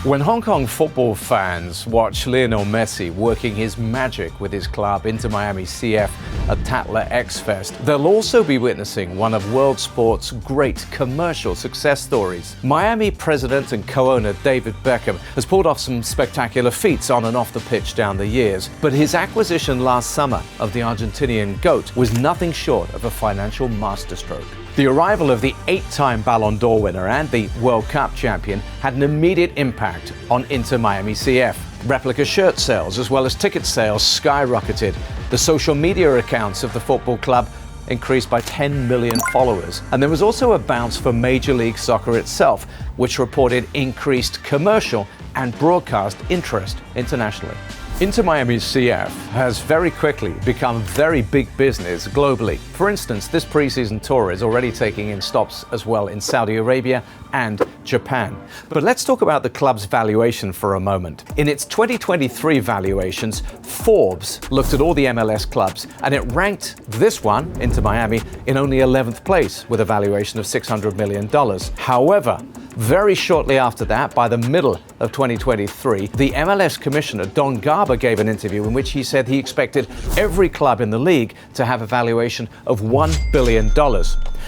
When Hong Kong football fans watch Lionel Messi working his magic with his club Inter Miami CF at Tatler XFEST, they'll also be witnessing one of world sport's great commercial success stories. Miami president and co-owner David Beckham has pulled off some spectacular feats on and off the pitch down the years, but his acquisition last summer of the Argentinian GOAT was nothing short of a financial masterstroke. The arrival of the 8-time Ballon d'Or winner and the World Cup champion had an immediate impact on Inter Miami CF. Replica shirt sales as well as ticket sales skyrocketed. The social media accounts of the football club increased by 10 million followers. And there was also a bounce for Major League Soccer itself, which reported increased commercial and broadcast interest internationally. Inter Miami CF has very quickly become very big business globally. For instance, this preseason tour is already taking in stops as well in Saudi Arabia and Japan. But let's talk about the club's valuation for a moment. In its 2023 valuations, Forbes looked at all the MLS clubs and it ranked this one, Inter Miami, in only 11th place with a valuation of $600 million. However, very shortly after that, by the middle of 2023, the MLS commissioner, Don Garber, gave an interview in which he said he expected every club in the league to have a valuation of $1 billion.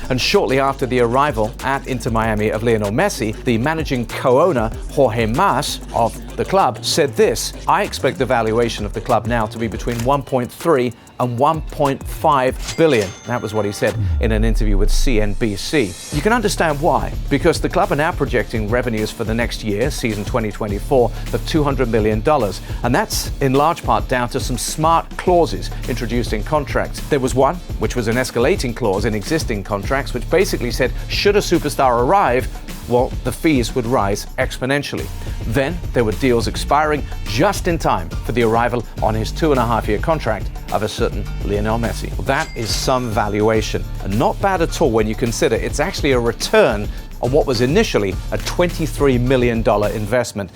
And shortly after the arrival at Inter Miami of Lionel Messi, the managing co-owner, Jorge Mas, of the club, said this: "I expect the valuation of the club now to be between 1.3 and 1.5 billion. That was what he said in an interview with CNBC. You can understand why, because the club are now projecting revenues for the next year, season 2024, of $200 million. And that's in large part down to some smart clauses introduced in contracts. There was one, which was an escalating clause in existing contracts, which basically said, should a superstar arrive, well, the fees would rise exponentially. Then there were deals expiring just in time for the arrival on his 2.5-year contract of a certain Lionel Messi. Well, that is some valuation, and not bad at all when you consider it's actually a return on what was initially a $23 million investment.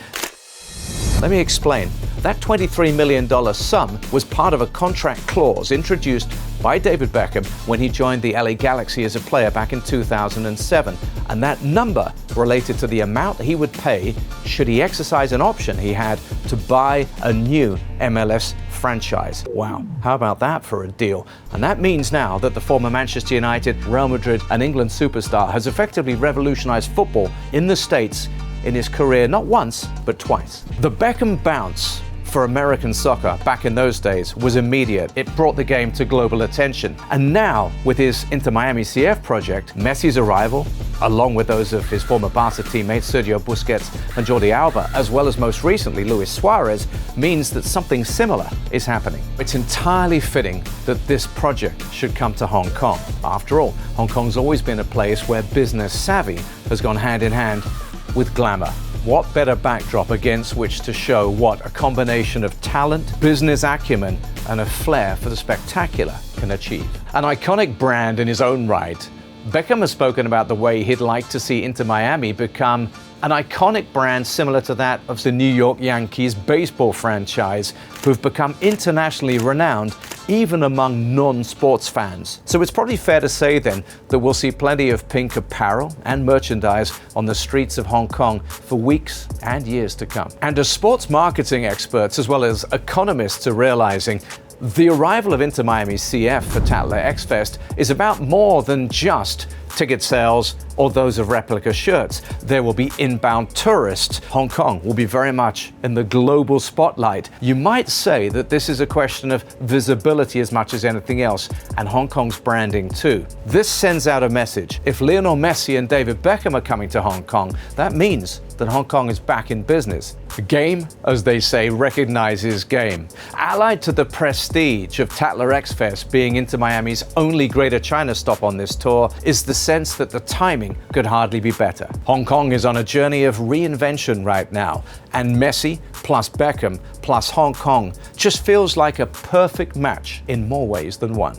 Let me explain. That $23 million sum was part of a contract clause introduced by David Beckham when he joined the LA Galaxy as a player back in 2007. And that number related to the amount he would pay should he exercise an option he had to buy a new MLS franchise. Wow, how about that for a deal? And that means now that the former Manchester United, Real Madrid and England superstar has effectively revolutionized football in the States in his career, not once, but twice. The Beckham bounce for American soccer back in those days was immediate. It brought the game to global attention. And now, with his Inter Miami CF project, Messi's arrival, along with those of his former Barca teammates Sergio Busquets and Jordi Alba, as well as most recently Luis Suarez, means that something similar is happening. It's entirely fitting that this project should come to Hong Kong. After all, Hong Kong's always been a place where business savvy has gone hand in hand with glamour. What better backdrop against which to show what a combination of talent, business acumen, and a flair for the spectacular can achieve? An iconic brand in his own right, Beckham has spoken about the way he'd like to see Inter Miami become an iconic brand similar to that of the New York Yankees baseball franchise, who've become internationally renowned even among non-sports fans. So it's probably fair to say then that we'll see plenty of pink apparel and merchandise on the streets of Hong Kong for weeks and years to come. And as sports marketing experts as well as economists are realizing, the arrival of Inter Miami CF for Tatler XFEST is about more than just ticket sales or those of replica shirts. There will be inbound tourists. Hong Kong will be very much in the global spotlight. You might say that this is a question of visibility as much as anything else, and Hong Kong's branding too. This sends out a message. If Lionel Messi and David Beckham are coming to Hong Kong, that means that Hong Kong is back in business. Game, as they say, recognizes game. Allied to the prestige of Tatler XFEST being Inter Miami's only Greater China stop on this tour is the sense that the timing could hardly be better. Hong Kong is on a journey of reinvention right now, and Messi plus Beckham plus Hong Kong just feels like a perfect match in more ways than one.